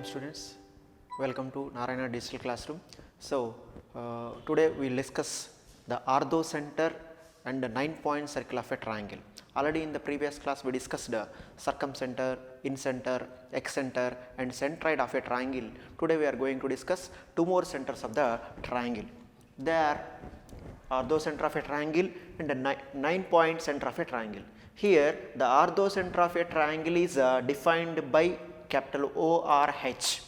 Welcome students, welcome to Narayana Digital Classroom. So, today we will discuss the orthocenter and the 9-point circle of a triangle. Already in the previous class we discussed the circumcenter, incenter, excenter and centroid of a triangle. Today we are going to discuss two more centers of the triangle. They are orthocenter of a triangle and the 9-point center of a triangle. Here the orthocenter of a triangle is defined by capital ORH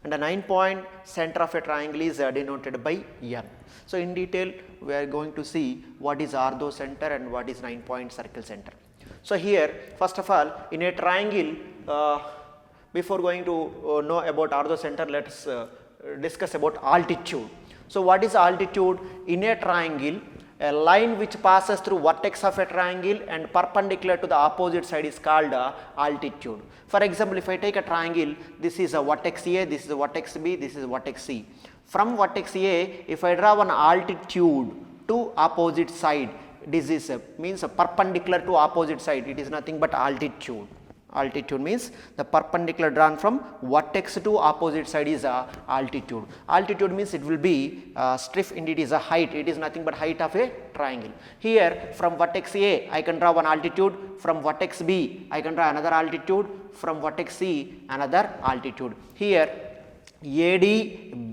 and the 9-point center of a triangle is denoted by N. So, in detail we are going to see what is orthocenter and what is 9-point circle center. So, here first of all in a triangle, before going to know about orthocenter, let us discuss about altitude. So, what is altitude? In a triangle, a line which passes through vertex of a triangle and perpendicular to the opposite side is called altitude. For example, if I take a triangle, this is a vertex A, this is a vertex B, this is a vertex C. From vertex A, if I draw an altitude to opposite side, this is means perpendicular to opposite side, it is nothing but altitude. Altitude means the perpendicular drawn from vertex to opposite side is altitude. Altitude means it will be striff, indeed is a height, it is nothing but height of a triangle. Here from vertex A I can draw one altitude, from vertex B I can draw another altitude, from vertex C another altitude. Here AD,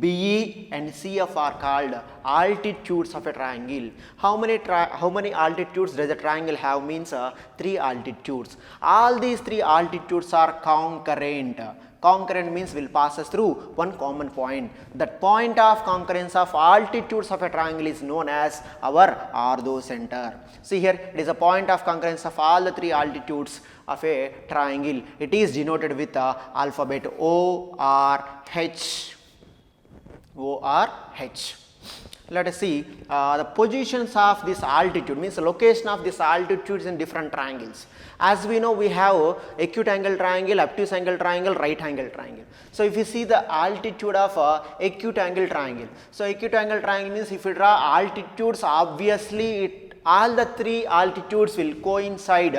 BE and CF are called altitudes of a triangle. How many altitudes does a triangle have? Means 3 altitudes. All these 3 altitudes are concurrent. Concurrent means will pass us through one common point. That point of concurrence of altitudes of a triangle is known as our orthocenter. See here, it is a point of concurrence of all the 3 altitudes of a triangle. It is denoted with the alphabet ORH. ORH. Let us see the positions of this altitude, means the location of this altitudes in different triangles. As we know, we have acute angle triangle, obtuse angle triangle, right angle triangle. So, if you see the altitude of acute angle triangle, so acute angle triangle means if you draw altitudes, obviously all the 3 altitudes will coincide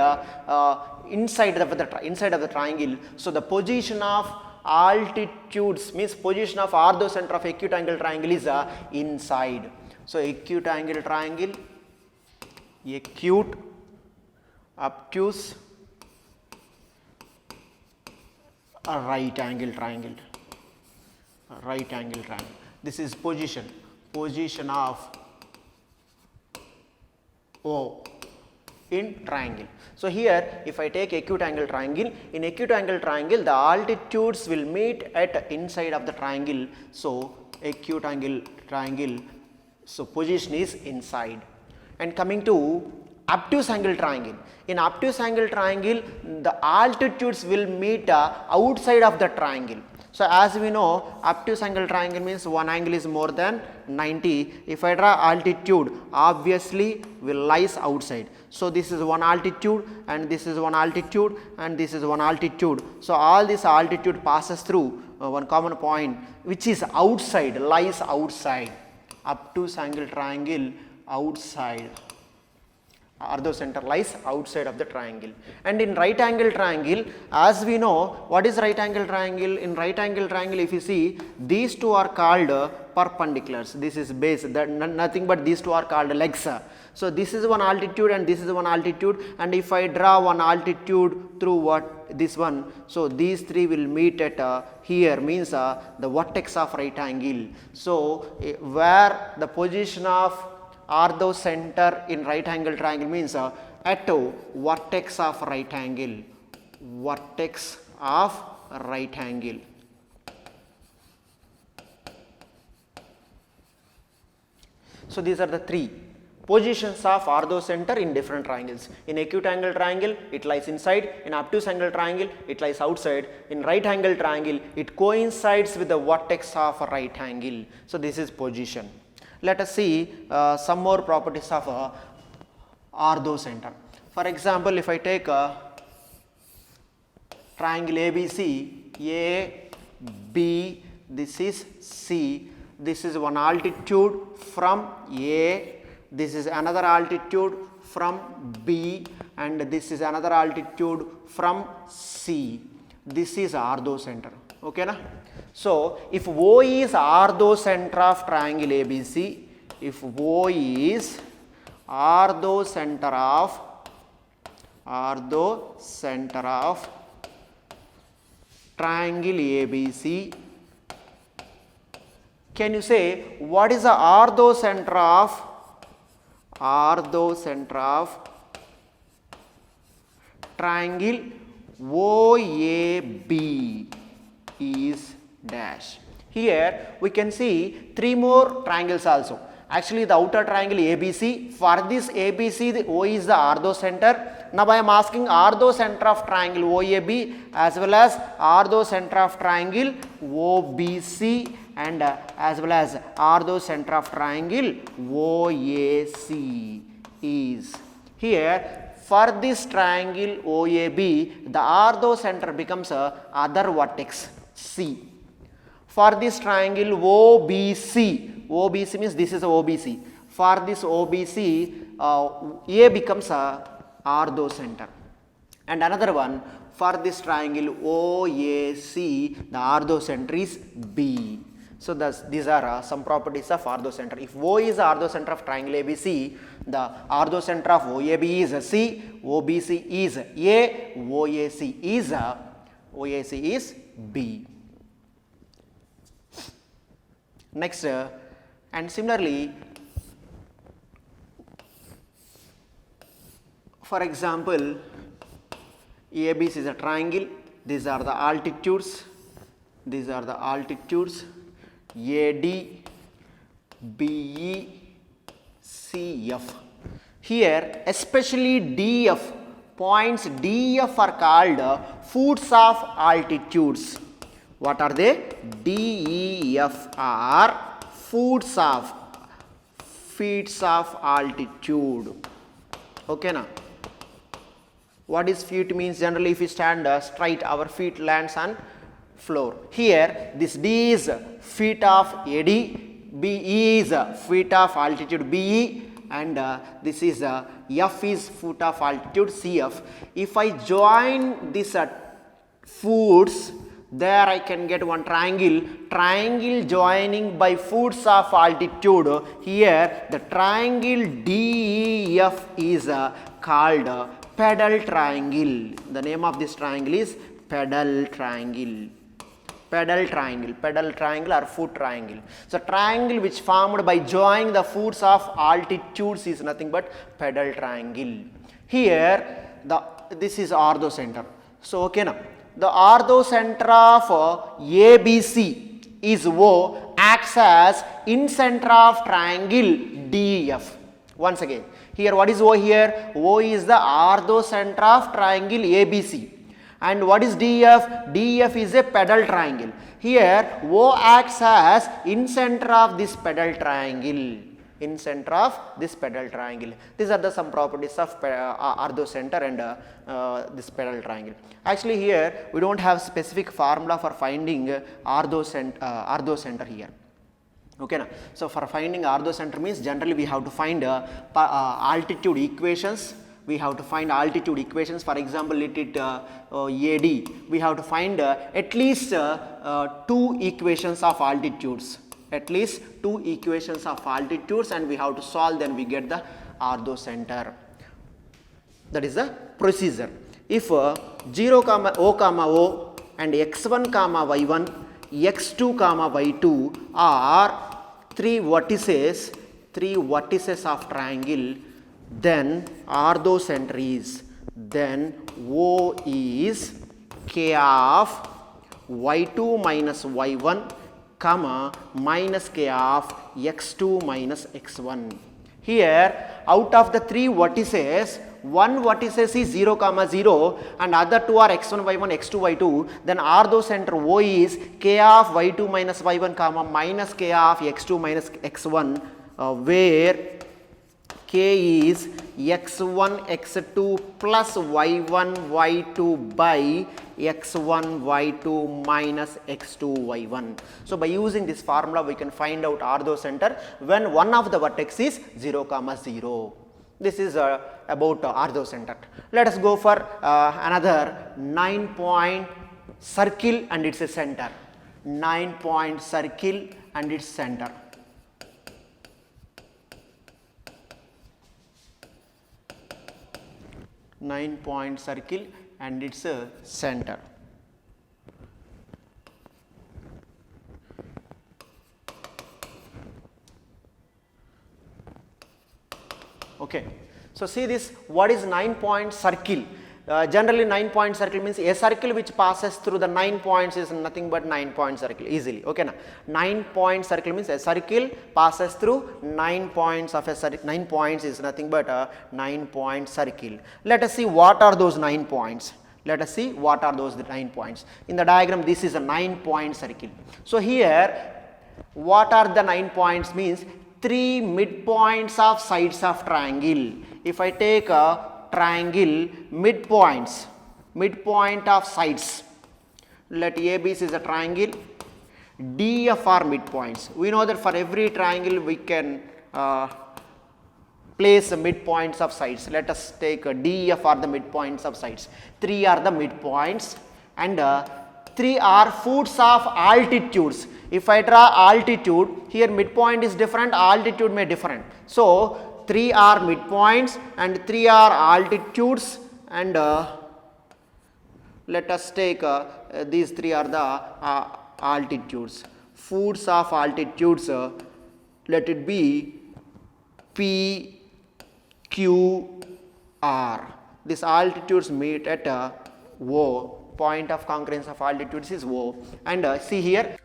inside of the triangle. So, the position of altitudes means position of orthocenter of acute angle triangle is inside. So, acute angle triangle, acute, obtuse, right angle triangle, right angle triangle. This is position of O in triangle. So, here if I take acute angle triangle, in acute angle triangle the altitudes will meet at inside of the triangle. So, acute angle triangle, so position is inside. And coming to obtuse angle triangle, in obtuse angle triangle the altitudes will meet outside of the triangle. So, as we know, obtuse angle triangle means one angle is more than 90. If I draw altitude, obviously will lies outside. So, this is one altitude and this is one altitude and this is one altitude. So, all this altitude passes through one common point which is outside, lies outside. Obtuse angle triangle outside. Orthocenter lies outside of the triangle. And in right angle triangle, as we know, what is right angle triangle? In right angle triangle, if you see, these two are called perpendiculars. This is base, that nothing but these two are called legs. So, this is one altitude and this is one altitude, and if I draw one altitude through what this one, so these 3 will meet at here, means the vertex of right angle. So, where the position of orthocenter in right angle triangle means at vertex of right angle, vertex of right angle. So, these are the 3 positions of orthocenter in different triangles. In acute angle triangle it lies inside, in obtuse angle triangle it lies outside, in right angle triangle it coincides with the vertex of a right angle. So, this is position. Let us see some more properties of orthocenter. For example, if I take a triangle ABC, A, B, this is C, this is one altitude from A, this is another altitude from B and this is another altitude from C. This is orthocenter. Okay na? So if O is orthocenter of triangle ABC, if O is orthocenter of triangle ABC, can you say what is the orthocenter of triangle OAB is dash. Here we can see three more triangles also. Actually the outer triangle ABC, for this ABC the O is the orthocenter. Now I am asking orthocenter of triangle OAB as well as orthocenter of triangle OBC and as well as orthocenter of triangle OAC is. Here for this triangle OAB, the orthocenter becomes other vertex C. For this triangle OBC, OBC means this is OBC. For this OBC, A becomes orthocenter. And another one, for this triangle OAC, the orthocenter is B. So these are some properties of orthocenter. If O is the orthocenter of triangle ABC, the orthocenter of OAB is C, OBC is A, OAC is B. Next, and similarly, for example, ABC is a triangle. These are the altitudes. AD, BE, CF. Here especially DF, points DF are called foots of altitudes. What are they? DEF are foots of altitude. Okay na? What is feet means? Generally if we stand straight, our feet lands on floor. Here this D is feet of AD, BE is feet of altitude BE, and this is F is foot of altitude CF. If I join these foots, there I can get one triangle joining by foots of altitude. Here the triangle DEF is called pedal triangle. The name of this triangle is pedal triangle. Pedal triangle or foot triangle. So triangle which formed by joining the foots of altitudes is nothing but pedal triangle. Here this is orthocenter. So okay now, the orthocenter of ABC is O, acts as in center of triangle DEF. Once again, here what is O here? O is the orthocenter of triangle ABC. And what is DEF? DEF is a pedal triangle. Here O acts as in center of this pedal triangle. These are the some properties of orthocenter and this pedal triangle. Actually here we don't have specific formula for finding orthocenter here. Okay na? So for finding orthocenter means generally we have to find altitude equations. We have to find altitude equations. For example, let it AD. We have to find at least two equations of altitudes. And we have to solve, then we get the orthocenter. That is the procedure. If 0, O and x1, y1, x2, y2 are three vertices of triangle, then orthocenter is, then O is k of y2 minus y1 comma minus k of x2 minus x1. Here out of the three vertices, one vertices is 0, 0 and other two are x1, y1, x2, y2, then orthocenter O is k of y2 minus y1 comma minus k of x2 minus x1, where k is x1, x2 plus y1, y2 by x1, y2 minus x2, y1. So by using this formula we can find out orthocenter when one of the vertex is 0, 0. This is about orthocenter. Let us go for another 9.6 circle and its center. 9-point circle and its center. Nine-point circle and its center. Okay. So, see this, what is 9-point circle? Generally 9-point circle means a circle which passes through the 9 points is nothing but 9-point circle easily. Okay, na? 9-point circle means a circle passes through 9 points of a circle. 9 points is nothing but a 9-point circle. Let us see what are those 9 points. Let us see what are those 9 points. In the diagram, this is a 9-point circle. So, here what are the 9 points means 3 midpoints of sides of triangle. If I take a triangle midpoints, midpoint of sides, let ABC is a triangle, DF are midpoints. We know that for every triangle we can place the midpoints of sides. Let us take a DF are the midpoints of sides. 3 are the midpoints and 3 are foots of altitudes. If I draw altitude, here midpoint is different, altitude may different. So, 3 are midpoints and 3 are altitudes, and let us take these 3 are the altitudes. Foots of altitudes, let it be P, Q, R. These altitudes meet at O. Point of concurrence of altitudes is O, and see here